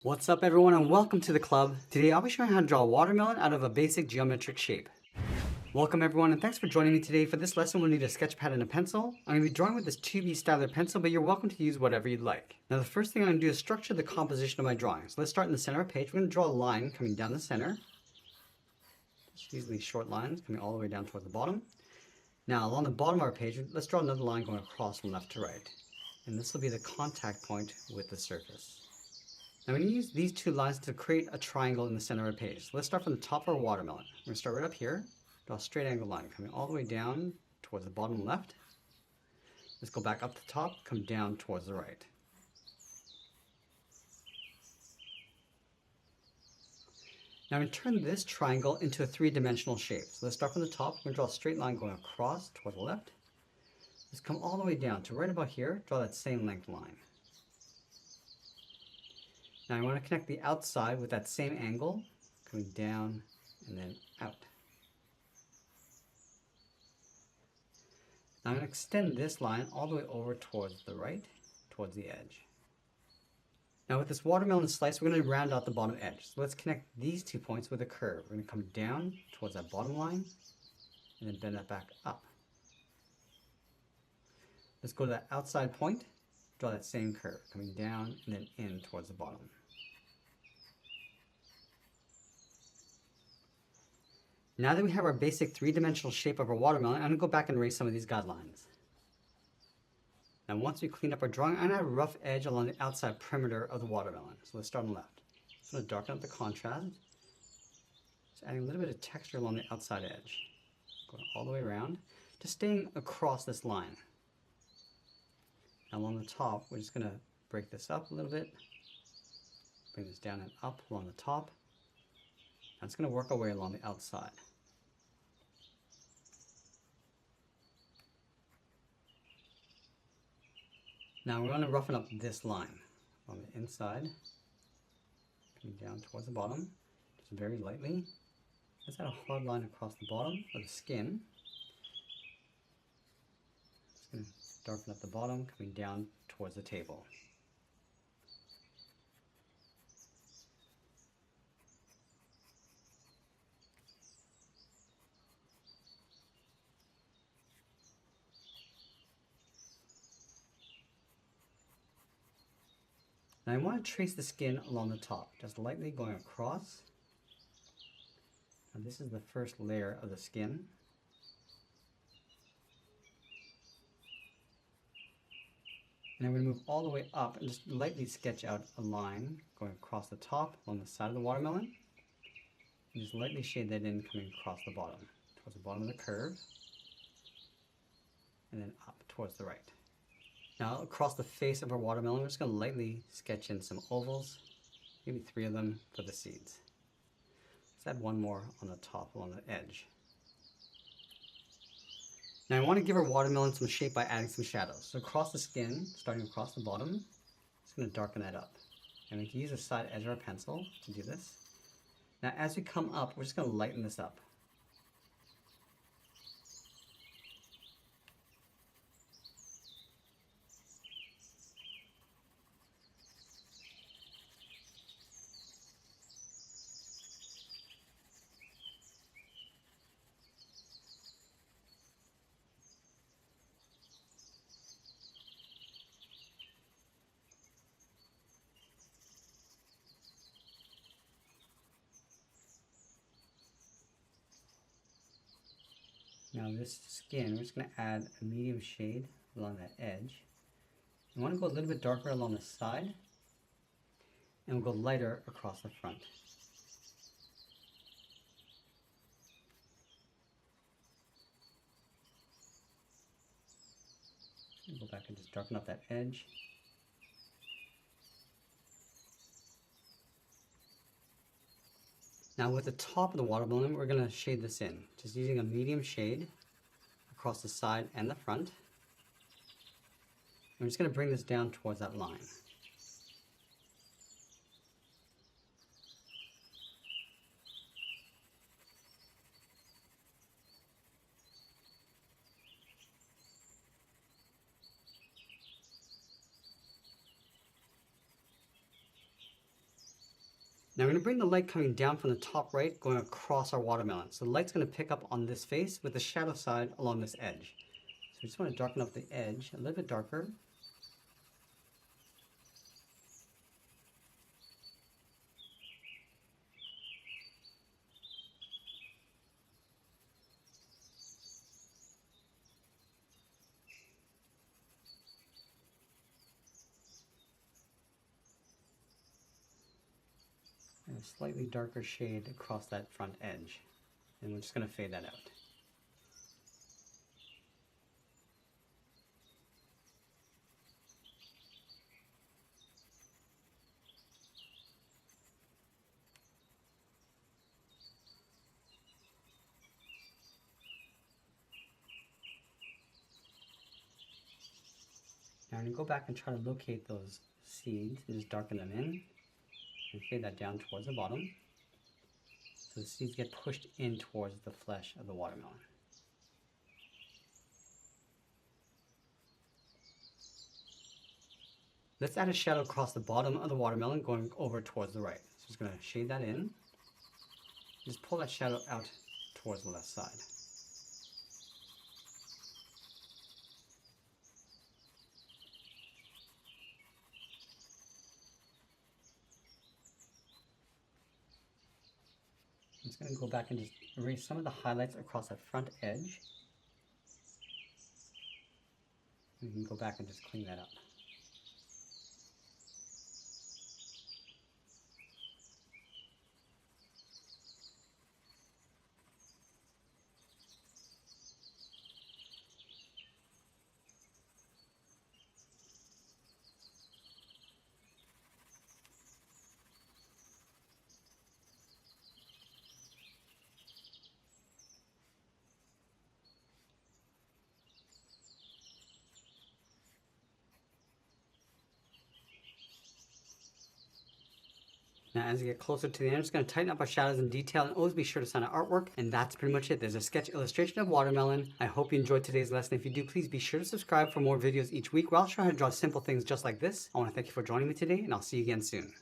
What's up everyone and welcome to the club. Today I'll be showing you how to draw a watermelon out of a basic geometric shape. Welcome everyone and thanks for joining me today. For this lesson we'll need a sketch pad and a pencil. I'm going to be drawing with this 2B styler pencil, but you're welcome to use whatever you'd like. Now the first thing I'm going to do is structure the composition of my drawing. So let's start in the center of the page. We're going to draw a line coming down the center. Just use these short lines coming all the way down toward the bottom. Now along the bottom of our page, let's draw another line going across from left to right. And this will be the contact point with the surface. Now we're going to use these two lines to create a triangle in the center of the page. So let's start from the top of our watermelon. We're going to start right up here, draw a straight angle line coming all the way down towards the bottom left. Let's go back up the top, come down towards the right. Now I'm going to turn this triangle into a three-dimensional shape. So let's start from the top. We're going to draw a straight line going across toward the left. Let's come all the way down to right about here, draw that same length line. Now I want to connect the outside with that same angle, coming down and then out. Now I'm going to extend this line all the way over towards the right, towards the edge. Now with this watermelon slice, we're going to round out the bottom edge. So let's connect these 2 points with a curve. We're going to come down towards that bottom line and then bend that back up. Let's go to that outside point, draw that same curve, coming down and then in towards the bottom. Now that we have our basic three-dimensional shape of our watermelon, I'm going to go back and erase some of these guidelines. Now once we clean up our drawing, I'm going to have a rough edge along the outside perimeter of the watermelon. So let's start on the left. I'm going to darken up the contrast. Just adding a little bit of texture along the outside edge. Going all the way around, just staying across this line. Now along the top, we're just going to break this up a little bit. Bring this down and up along the top. Now it's going to work our way along the outside. Now we're going to roughen up this line on the inside, coming down towards the bottom, just very lightly. Let's add a hard line across the bottom of the skin. Just going to darken up the bottom, coming down towards the table. Now I want to trace the skin along the top, just lightly going across. And this is the first layer of the skin. And I'm going to move all the way up and just lightly sketch out a line going across the top along the side of the watermelon. And just lightly shade that in coming across the bottom, towards the bottom of the curve. And then up towards the right. Now across the face of our watermelon, we're just going to lightly sketch in some ovals, maybe 3 of them for the seeds. Let's add one more on the top along the edge. Now I want to give our watermelon some shape by adding some shadows. So across the skin, starting across the bottom, I'm just going to darken that up. And we can use the side edge of our pencil to do this. Now as we come up, we're just going to lighten this up. Now this skin, we're just going to add a medium shade along that edge. We want to go a little bit darker along the side, and we'll go lighter across the front. Go back and just darken up that edge. Now with the top of the watermelon, we're going to shade this in, just using a medium shade across the side and the front. I'm just going to bring this down towards that line. Now we're going to bring the light coming down from the top right, going across our watermelon. So the light's going to pick up on this face with the shadow side along this edge. So we just want to darken up the edge a little bit darker. And a slightly darker shade across that front edge. And we're just going to fade that out. Now I'm going to go back and try to locate those seeds and just darken them in and fade that down towards the bottom so the seeds get pushed in towards the flesh of the watermelon. Let's add a shadow across the bottom of the watermelon going over towards the right. So just going to shade that in. Just pull that shadow out towards the left side. I'm just going to go back and just erase some of the highlights across that front edge. We can go back and just clean that up. Now as we get closer to the end, I'm just going to tighten up our shadows and detail, and always be sure to sign our artwork. And that's pretty much it. There's a sketch illustration of watermelon. I hope you enjoyed today's lesson. If you do, please be sure to subscribe for more videos each week where I'll show you how to draw simple things just like this. I want to thank you for joining me today, and I'll see you again soon.